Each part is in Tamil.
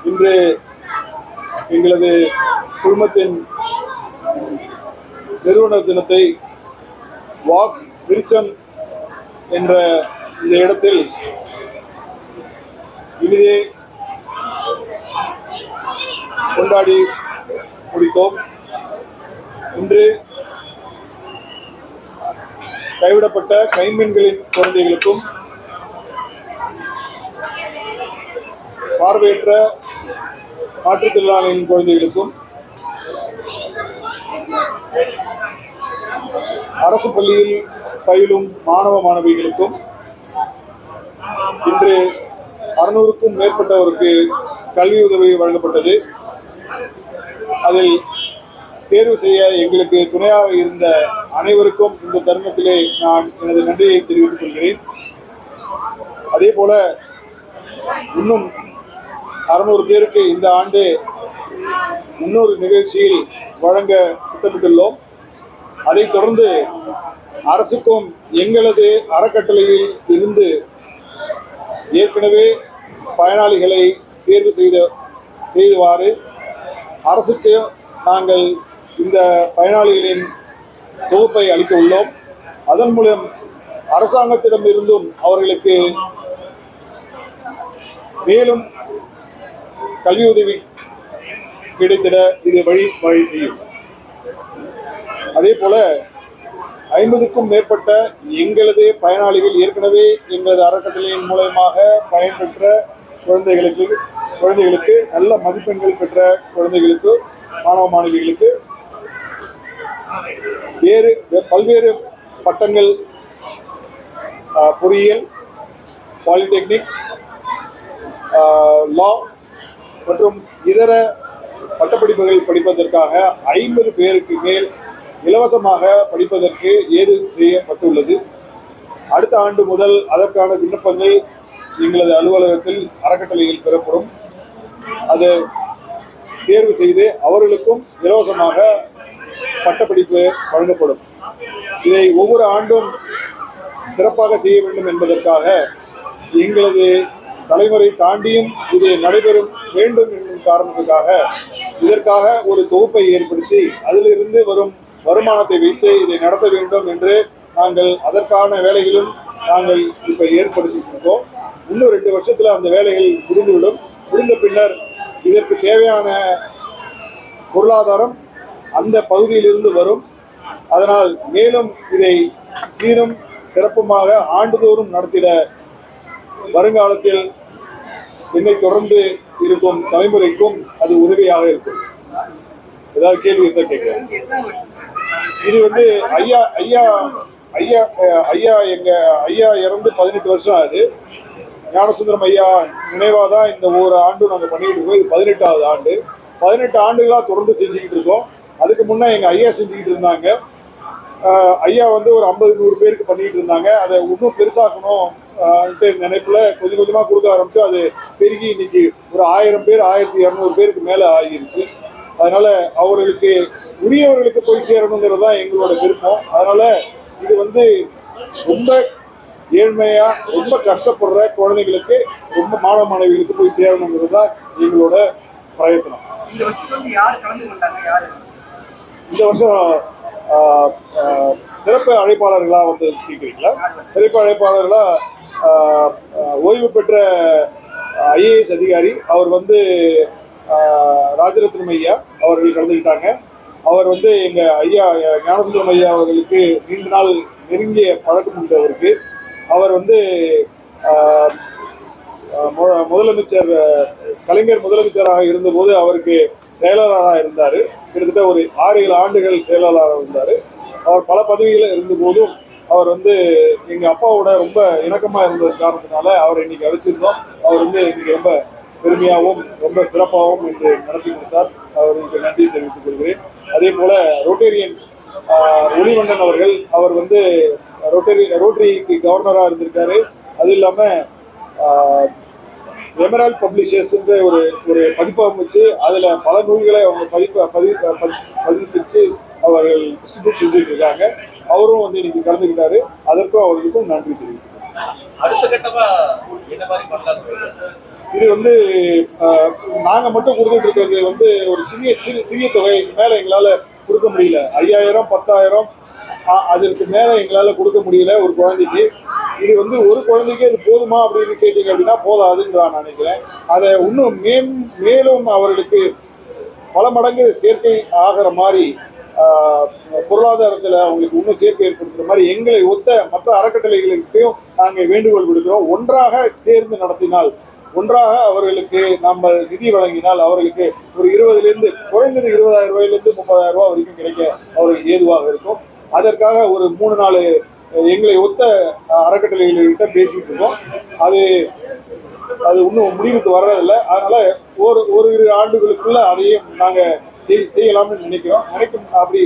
இன்று எங்களது குழுமத்தின் நிறுவனர் தினத்தை வாக்ஸ் விருச்சம் என்ற இந்த இடத்தில் இனிதே கொண்டாடி முடித்தோம். இன்று கைவிடப்பட்ட கைம்பெண்களின் குழந்தைகளுக்கும் பார்வையற்ற மாற்றுத்திறனாளிகளின் குழந்தைகளுக்கும் அரசு பள்ளியில் பயிலும் மாணவ மாணவிகளுக்கும் இன்று 600க்கும் மேற்பட்டவருக்கு கல்வி உதவி வழங்கப்பட்டது. அதில் தேர்வு செய்ய எங்களுக்கு துணையாக இருந்த அனைவருக்கும் இந்த தருணத்திலே நான் எனது நன்றியை தெரிவித்துக் கொள்கிறேன். அதே போல இன்னும் 600 பேருக்கு இந்த ஆண்டு இன்னொரு நிகழ்ச்சியில் வழங்க திட்டமிட்டுள்ளோம். அதைத் தொடர்ந்து அரசுக்கும் எங்களது அறக்கட்டளையில் இருந்து ஏற்கனவே பயனாளிகளை தேர்வு செய்தவாறு அரசுக்கு நாங்கள் இந்த பயனாளிகளின் தொகுப்பை அளிக்க உள்ளோம். அதன் மூலம் அரசாங்கத்திடமிருந்தும் அவர்களுக்கு மேலும் கல்வி உதவி கிடைத்திட இது வழி செய்யும். அதே போல 50க்கும் மேற்பட்ட எங்களது பயனாளிகள் ஏற்கனவே எங்களது அறக்கட்டளையின் மூலமாக பயன்பெற்ற குழந்தைகளுக்கு நல்ல மதிப்பெண்கள் பெற்ற குழந்தைகளுக்கு மாணவ மாணவிகளுக்கு பல்வேறு பட்டங்கள், பொறியியல், பாலிடெக்னிக், லா மற்றும் இதர பட்டப்படிப்புகள் படிப்பதற்காக 50 பேருக்கு மேல் இலவசமாக படிப்பதற்கு ஏது செய்யப்பட்டுள்ளது. அடுத்த ஆண்டு முதல் அதற்கான விண்ணப்பங்கள் எங்களது அலுவலகத்தில் அறக்கட்டளையில் பெறப்படும். அது தேர்வு செய்து அவர்களுக்கும் இலவசமாக பட்டப்படிப்பு வழங்கப்படும். இதை ஒவ்வொரு ஆண்டும் சிறப்பாக செய்ய வேண்டும் என்பதற்காக எங்களது தலைமுறை தாண்டியும் இது நடைபெறும் வேண்டும் என்னும் காரணத்துக்காக இதற்காக ஒரு தொகுப்பை ஏற்படுத்தி அதிலிருந்து வரும் வருமானத்தை வைத்து இதை நடத்த வேண்டும் என்று நாங்கள் அதற்கான வேலைகளும் நாங்கள் இப்ப ஏற்படுத்தியிருக்கோம். இன்னும் 2 வருஷத்துல அந்த வேலைகள் முடிந்துவிடும். முடிந்த பின்னர் இதற்கு தேவையான பொருளாதாரம் அந்த பகுதியிலிருந்து வரும். அதனால் மேலும் இதை சீரும் சிறப்புமாக ஆண்டுதோறும் நடத்திட வருங்காலத்தில் என்னை தொடர்ந்து இருக்கும் தலைமுறைக்கும் அது உதவியாக இருக்கும். ஏதாவது கேள்வி இருந்தா கேட்கிறேன். இது வந்து எங்க ஐயா இறந்து 18 வருஷம் ஆகுது. ஞானசுந்தரம் ஐயா நினைவாதான் இந்த ஒரு ஆண்டு நாங்கள் பண்ணிக்கிட்டு இருக்கோம். இது 18வது ஆண்டு. 18 ஆண்டுகளா தொடர்ந்து செஞ்சுக்கிட்டு இருக்கோம். அதுக்கு முன்னே எங்க ஐயா செஞ்சுக்கிட்டு இருந்தாங்க. ஐயா வந்து ஒரு 50-100 பேருக்கு பண்ணிக்கிட்டு இருந்தாங்க. அதை இன்னும் பெருசாக்கணும் நினைப்புல கொஞ்சம் கொஞ்சமா கொடுக்க ஆரம்பிச்சு அது பெருகி இன்னைக்கு ஒரு 1000 பேர் 1200 பேருக்கு மேல ஆகிருச்சு. அதனால அவர்களுக்கு உரியவர்களுக்கு போய் சேரணுங்கிறது தான் எங்களோட விருப்பம். அதனால இது வந்து ரொம்ப ஏழ்மையா ரொம்ப கஷ்டப்படுற குழந்தைகளுக்கு ரொம்ப மாணவ மாணவிகளுக்கு போய் சேரணுங்கிறது தான் எங்களோட பிரயத்தனம். இந்த வருஷம் சிறப்பு அழைப்பாளர்களா வந்து கேட்குறீங்களா? சிறப்பு அழைப்பாளர்களா ஓய்வு பெற்ற ஐஏஎஸ் அதிகாரி அவர் வந்து ராஜரத்னம் ஐயா அவர்கள் கலந்துக்கிட்டாங்க. அவர் வந்து எங்க ஐயா ஞானசுந்தரம் ஐயா அவர்களுக்கு நீண்ட நாள் நெருங்கிய பழக்கம் உண்டு. அவருக்கு அவர் வந்து முதலமைச்சர் கலைஞர் முதலமைச்சராக இருந்தபோது அவருக்கு செயலாளராக இருந்தார். கிட்டத்தட்ட ஒரு 6-7 ஆண்டுகள் செயலாளராக இருந்தார். அவர் பல பதவிகளில் இருந்த போதும் அவர் வந்து எங்க அப்பாவோட ரொம்ப இணக்கமா இருந்தது காரணத்தினால அவரை இன்னைக்கு அழைச்சிருந்தோம். அவர் வந்து இன்னைக்கு ரொம்ப பெருமையாகவும் ரொம்ப சிறப்பாகவும் இன்று நடத்தி கொடுத்தார். அவருக்கு நன்றி தெரிவித்துக் கொள்கிறேன். அதே போல ரோட்டேரியன் ஒளிவண்ணன் அவர்கள் அவர் வந்து ரோட்டரிக்கு கவர்னராக இருந்திருக்காரு. அது இல்லாம எமரால்ட் பப்ளிஷர்ஸ் ஒரு பதிப்பகம் வச்சு அதுல பல நூல்களை அவங்க பதிப்பிச்சு அவர்கள் டிஸ்ட்ரிபியூட் செஞ்சுட்டு இருக்காங்க. அவரும் வந்து இன்னைக்கு கலந்துக்கிட்டாரு. அதற்கும் அவர்களுக்கும் நன்றி தெரிவித்துக்கிறேன். அடுத்த கட்டமா என்ன மாதிரி பண்ணலாம்? இது வந்து நாங்கள் மட்டும் கொடுத்துட்டு இருக்கிறது வந்து ஒரு சிறிய தொகை மேலே எங்களால் கொடுக்க முடியல. 5000 10,000 அதற்கு மேலே எங்களால் கொடுக்க முடியல ஒரு குழந்தைக்கு. இது வந்து ஒரு குழந்தைக்கு அது போதுமா அப்படின்னு கேட்டீங்க அப்படின்னா போதாதுன்னு நான் நினைக்கிறேன். அதை இன்னும் மேலும் அவர்களுக்கு பல மடங்கு சேர்க்கை ஆகிற மாதிரி பொருளாதாரத்தில் அவங்களுக்கு இன்னும் சேர்க்கை ஏற்படுத்துகிற மாதிரி எங்களை ஒத்த மற்ற அறக்கட்டளைகளுக்கும் நாங்கள் வேண்டுகோள் விடுக்கிறோம். ஒன்றாக சேர்ந்து நடத்தினால், ஒன்றாக அவர்களுக்கு நம்ம நிதி வழங்கினால் அவர்களுக்கு ஒரு 20,000 குறைந்தது 20,000 ரூபாயிலிருந்து 30,000 ரூபாய் வரைக்கும் கிடைக்க அவர்களுக்கு ஏதுவாக இருக்கும். அதற்காக ஒரு 3-4 எங்களை ஒத்த அறக்கட்டளைகள்கிட்ட பேசிக்கிட்டு இருக்கோம். அது இன்னும் முடிவுக்கு வர்றதில்லை. அதனால ஒரு 2 ஆண்டுகளுக்குள்ள அதையும் நாங்கள் செய்யலாம்னு நினைக்கிறோம். அப்படி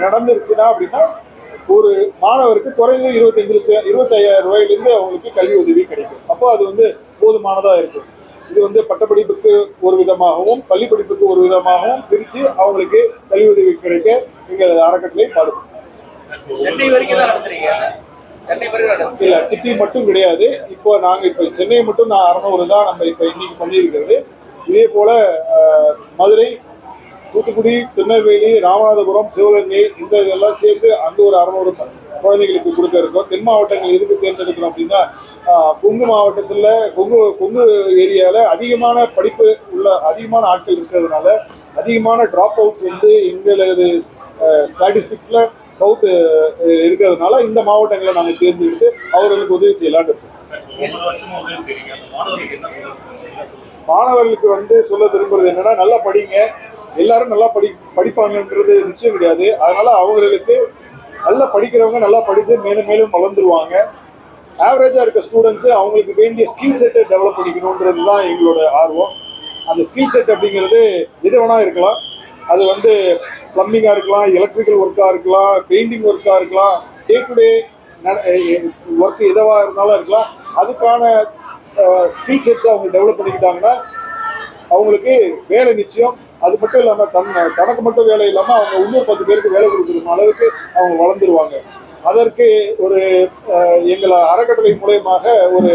நடந்துருச்சுன்னா அப்படின்னா ஒரு மாணவருக்கு குறைந்தது 25,000 ரூபாயிலிருந்து அவங்களுக்கு கல்வி உதவி கிடைக்கும். அப்போ அது வந்து போதுமானதாக இருக்கும். இது வந்து பட்டப்படிப்புக்கு ஒரு விதமாகவும் பள்ளி படிப்புக்கு ஒரு விதமாகவும் பிரித்து அவங்களுக்கு கல்வி உதவி கிடைக்க எங்கள் அறக்கட்டளை பாடுபடும். சென்னை வரைக்கும் தான் நடத்துறீங்க? இல்ல, சிட்டி மட்டும் கிடையாது. இப்போ சென்னை மட்டும் 600 தான் நம்ம இப்போ இன்னைக்கு பண்ணியிருக்கிறது. இதே போல மதுரை, தூத்துக்குடி, திருநெல்வேலி, ராமநாதபுரம், சிவகங்கை இதெல்லாம் சேர்த்து அங்கே ஒரு 600 குழந்தைகளுக்கு கொடுக்க இருக்கோம். தென் மாவட்டங்கள் எதுக்கு தேர்ந்தெடுக்கிறோம் அப்படின்னா, கொங்கு மாவட்டத்தில் கொங்கு ஏரியாவில் அதிகமான ஆட்கள் இருக்கிறதுனால அதிகமான ட்ராப் அவுட்ஸ் வந்து எங்களது ஸ்டாட்டிஸ்டிக்ஸில் சவுத்து இருக்கிறதுனால இந்த மாவட்டங்களை நாங்கள் தேர்ந்தெடுத்து அவர்களுக்கு உதவி செய்யலான்னு இருக்கோம். மாணவர்களுக்கு வந்து சொல்ல விரும்புறது என்னன்னா, நல்லா படிங்க. எல்லாரும் நல்லா படிப்பாங்கன்றது நிச்சயம் கிடையாது. அதனால அவங்களுக்கு நல்லா படிக்கிறவங்க நல்லா படித்து மேலும் மேலும் வளர்ந்துருவாங்க. ஆவரேஜாக இருக்க ஸ்டூடெண்ட்ஸு அவங்களுக்கு வேண்டிய ஸ்கில் செட்டை டெவலப் பண்ணிக்கணுன்றது தான் எங்களோட ஆர்வம். அந்த ஸ்கில் செட் அப்படிங்கிறது எது வேணா இருக்கலாம். அது வந்து பிளம்பிங்காக இருக்கலாம், எலக்ட்ரிக்கல் ஒர்க்காக இருக்கலாம், பெயிண்டிங் ஒர்க்காக இருக்கலாம், டே டு டே ஒர்க் எதுவாக இருந்தாலும் இருக்கலாம். அதுக்கான ஸ்கில் செட்ஸை அவங்க டெவலப் பண்ணிக்கிட்டாங்கன்னா அவங்களுக்கு வேலை நிச்சயம். அது மட்டும் இல்லாமல் தனக்கு மட்டும் வேலை இல்லாமல் அவங்க இன்னொரு 10 பேருக்கு வேலை கொடுக்குற அளவுக்கு அவங்க வளர்ந்துருவாங்க. அதற்கு ஒரு எங்கள் அறக்கட்டளை மூலயமாக ஒரு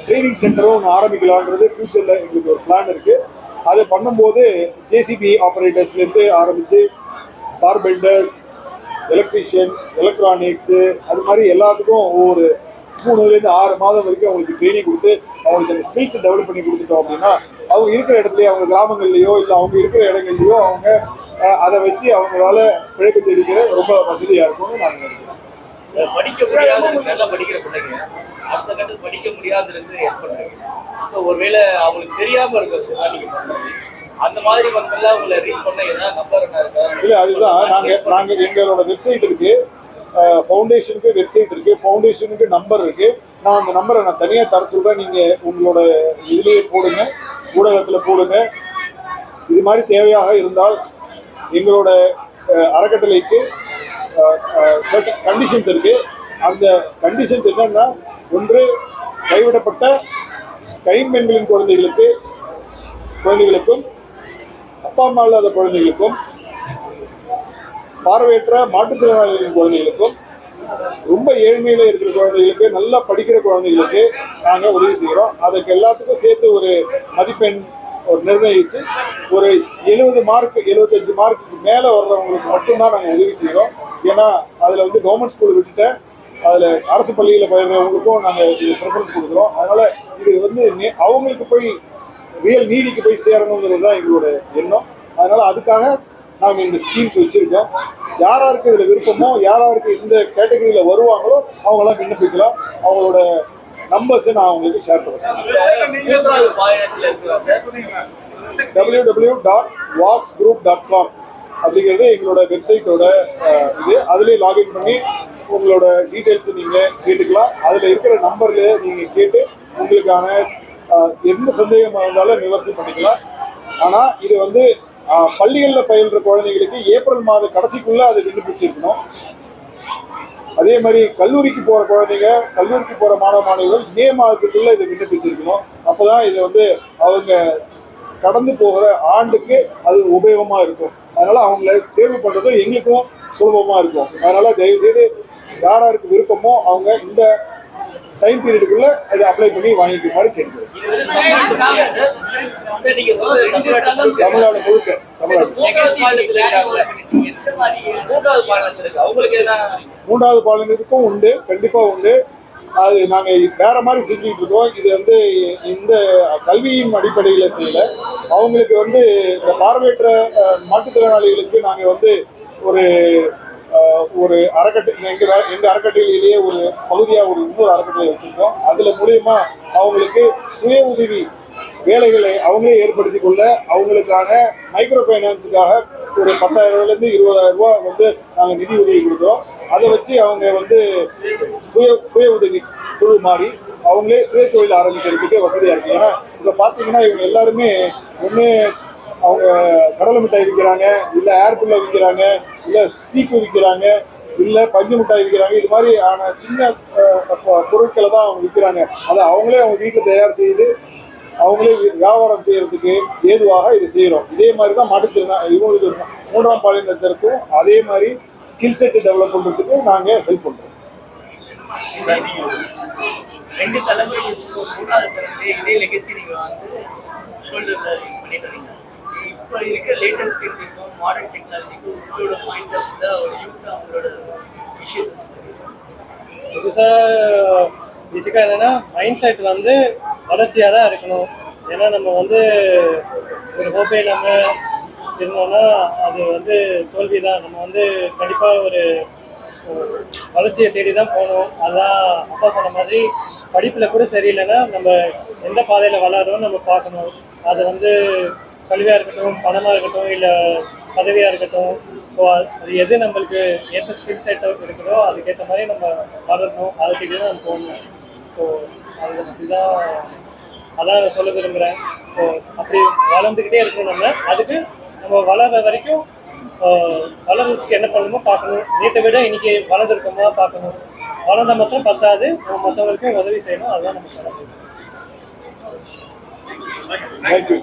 ட்ரைனிங் சென்டரும் ஒன்று ஆரம்பிக்கலான்றது ஃபியூச்சரில் எங்களுக்கு ஒரு பிளான் இருக்குது. அதை பண்ணும்போது ஜேசிபி ஆப்ரேட்டர்ஸ்லேருந்து ஆரம்பித்து கார்பெண்டர்ஸ், எலக்ட்ரீஷியன், எலக்ட்ரானிக்ஸு, அது மாதிரி எல்லாத்துக்கும் ஒவ்வொரு 3 to 6 மாதம் வரைக்கும் அவங்களுக்கு ட்ரைனிங் கொடுத்து அவங்களுக்கு அந்த ஸ்கில்ஸை டெவலப் பண்ணி கொடுத்துட்டோம் அப்படின்னா அவங்க இருக்கிற இடத்துலையோ அவங்க கிராமங்கள்லையோ இல்லை அவங்க இருக்கிற இடங்கள்லையோ அவங்க அதை வச்சு அவங்களால பிழைப்பு தெரிவிக்கிற ரொம்ப வசதியாக இருக்கும்னு நான் நினைக்கிறேன். படிக்க முடியாத நல்லா படிக்கிற பிள்ளைங்க அடுத்த கட்டத்தில் படிக்க முடியாத இருந்து ஏற்படுறீங்க. ஸோ ஒருவேளை அவங்களுக்கு தெரியாமல் இருக்கிறது அந்த மாதிரி மக்கள்லாம் உங்களை ரீட் பண்ண ஏதாவது நம்பர் என்ன இருக்கா? இல்லை, அதுதான் நாங்கள் எங்களோட வெப்சைட் இருக்கு, ஃபவுண்டேஷனுக்கு வெப்சைட் இருக்கு, ஃபவுண்டேஷனுக்கு நம்பர் இருக்கு. நான் அந்த நம்பரை நான் தனியாக தர சொல்கிறேன். நீங்கள் உங்களோட இதுலேயே போடுங்க, ஊடகத்தில் போடுங்க. இது மாதிரி தேவையாக இருந்தால் எங்களோட அறக்கட்டளைக்கு சர்டன் கண்டிஷன்ஸ் இருக்கு. அந்த கண்டிஷன்ஸ் என்னன்னா, ஒன்று கைவிடப்பட்ட கைம்பெண்களின் குழந்தைகளுக்கும் அப்பா அம்மா இல்லாத குழந்தைகளுக்கும் பார்வையற்ற மாற்றுத்திறனாளிகளின் குழந்தைகளுக்கும் ரொம்ப ஏழ்மையில இருக்கிற குழந்தைகளுக்கு நல்லா படிக்கிற குழந்தைகளுக்கு நாங்கள் உதவி செய்கிறோம். அதுக்கு எல்லாத்துக்கும் சேர்த்து ஒரு மதிப்பெண் நிர்ணயிச்சு ஒரு 70 மார்க் 75 மார்க்குக்கு மேலே வர்றவங்களுக்கு மட்டும்தான் நாங்கள் உதவி செய்கிறோம். ஏன்னா அதில் வந்து கவர்மெண்ட் ஸ்கூல் விட்டுட்டு அதில் அரசு பள்ளியில் பயிர்றவங்களுக்கும் நாங்கள் இது ப்ரிஃபரன்ஸ் கொடுக்குறோம். அதனால் இது வந்து அவங்களுக்கு போய் ரியல் நீதிக்கு போய் சேரணுங்கிறது தான் எங்களோட எண்ணம். அதனால் அதுக்காக நாங்கள் இந்த ஸ்கீம்ஸ் வச்சுருக்கோம். யாராருக்கு இதில் விருப்பமோ, யாராருக்கு இந்த கேட்டகரியில் வருவாங்களோ அவங்களாம் விண்ணப்பிக்கலாம். அவங்களோட நம்பர்ஸை நான் அவங்களுக்கு ஷேர் பண்ணுறேன். www.walksgroup.com அப்படிங்கிறது எங்களோட வெப்சைட்டோட இது. அதுலேயே லாகின் பண்ணி உங்களோட டீட்டெயில்ஸை நீங்கள் கேட்டுக்கலாம். அதில் இருக்கிற நம்பரில் நீங்கள் கேட்டு உங்களுக்கான எந்த சந்தேகமாக இருந்தாலும் நிவர்த்தி பண்ணிக்கலாம். ஆனால் இது வந்து பள்ளிகளில் பயில்ற குழந்தைங்களுக்கு ஏப்ரல் மாத கடைசிக்குள்ளே அதை விண்ணப்பிச்சிருக்கணும். அதே மாதிரி கல்லூரிக்கு போகிற குழந்தைங்க, கல்லூரிக்கு போகிற மாணவர்கள் மே மாதத்துக்குள்ளே இதை விண்ணப்பிச்சிருக்கணும். அப்போ தான் இது வந்து அவங்க கடந்து போகிற ஆண்டுக்கு அது உபயோகமாக இருக்கும். அதனால் அவங்கள தேர்வு பண்ணுறதும் எங்களுக்கும் சுலபமாக இருக்கும். அதனால் தயவுசெய்து யாராருக்கு விருப்பமோ அவங்க இந்த டைம் பீரியடுக்குள்ள அதை அப்ளை பண்ணி வாங்கிக்குமாறு கேட்கிறோம். இது வந்து தமிழ்நாட்டுக்காக சார். சார், நீங்க சொல்றது தமிழ்நாடு முழுக்க தமிழ்நாடு மூன்றாவது பாலினத்துல இருக்காங்க. மூன்றாவது பாலினத்துல இருக்கு. அவங்களுக்கு என்ன மூன்றாவது பாலினத்துக்கும் உண்டு, கண்டிப்பா உண்டு. அது நாங்க வேற மாதிரி செஞ்சுட்டு இருக்கோம். இது வந்து இந்த கல்வியின் அடிப்படையில செய்யல. அவங்களுக்கு வந்து இந்த பார்வையற்ற மாற்றுத்திறனாளிகளுக்கு நாங்க வந்து ஒரு அறக்கட்டளை எங்க அறக்கட்டளையிலேயே ஒரு பகுதியா இன்னொரு அறக்கட்டளை வச்சிருக்கோம். அதுல மூலியமா அவங்களுக்கு சுய உதவி வேலைகளை அவங்களே ஏற்படுத்தி கொள்ள அவங்களுக்கான மைக்ரோ ஃபைனான்ஸுக்காக ஒரு 10,000 ரூபாயிலிருந்து 20,000 ரூபாய் வந்து நாங்கள் நிதி உதவி கொடுக்குறோம். அதை வச்சு அவங்க வந்து சுய உதவி குழு மாதிரி அவங்களே சுய தொழில் ஆரம்பிக்கிறதுக்கு வசதியாக இருக்கு. ஏன்னா இப்போ பார்த்தீங்கன்னா இவங்க எல்லாருமே ஒன்று அவங்க கடலை மிட்டாய் விற்கிறாங்க, இல்லை ஏர்புல்ல விற்கிறாங்க, இல்லை சீப்பு விற்கிறாங்க, இல்லை பஞ்சு மிட்டாய் விற்கிறாங்க. இது மாதிரி ஆன சின்ன பொருட்களை தான் அவங்க விற்கிறாங்க. அதை அவங்களே அவங்க வீட்டில் தயார் செய்து அவங்களே வியாபாரம் செய்யறதுக்கு ஏதுவாக இதை செய்கிறோம். இதே மாதிரி தான் இவங்களுக்கு மூன்றாம் பாலினத்திற்கும் அதே மாதிரி ஸ்கில் செட் டெவலப் பண்ணுறதுக்கு நாங்கள் ஹெல்ப் பண்ணுறோம். ரெண்டு தலைமுறை மூன்றாவது தலைமுறை இதே லெகசி நீங்க வந்து ஷோல்டர்ல பண்ணிட்டு வரீங்க. இப்போ இருக்கிற லேட்டஸ்ட் டெக்னிக்கும் மாடர்ன் டெக்னாலஜிக்கும் உங்களோட பாயிண்ட் ஆஃப் ஒரு யூத் அவங்களோட விஷயம் புதுசாக பேசிக்காக என்னென்னா மைண்ட் செட் வந்து வளர்ச்சியாக தான் இருக்கணும். ஏன்னா நம்ம வந்து ஒரு ஹோப்பே நம்ம இருந்தோம்னா அது வந்து தோல்வி தான். நம்ம வந்து கண்டிப்பாக ஒரு வளர்ச்சியை தேடி தான் போகணும். அதுதான் அப்பா சொன்ன மாதிரி படிப்பில் கூட சரியில்லைன்னா நம்ம எந்த பாதையில் வளரோன்னு நம்ம பார்க்கணும். அது வந்து கல்வியாக இருக்கட்டும், பணமாக இருக்கட்டும், இல்லை பதவியாக இருக்கட்டும். ஸோ அது எது நம்மளுக்கு ஏற்ற ஸ்கில் செட் இருக்குதோ அதுக்கேற்ற மாதிரி நம்ம வளரணும், அதை தேடி தான் நம்ம போகணும். ஸோ அது அப்படி தான் அதான் சொல்ல விரும்புகிறேன். ஸோ அப்படி வளர்ந்துக்கிட்டே இருக்கணும். அதுக்கு நம்ம வளர்கிற வரைக்கும் வளர்றதுக்கு என்ன பண்ணணுமோ பார்க்கணும். நேற்றை விட இன்னைக்கு வளர்ந்துருக்கோமா பார்க்கணும். வளர்ந்தால் மட்டும் பத்தாது, நம்ம மற்றவங்களுக்கும் உதவி செய்யணும். அதுதான் நம்ம சொல்லணும். தேங்க்யூ.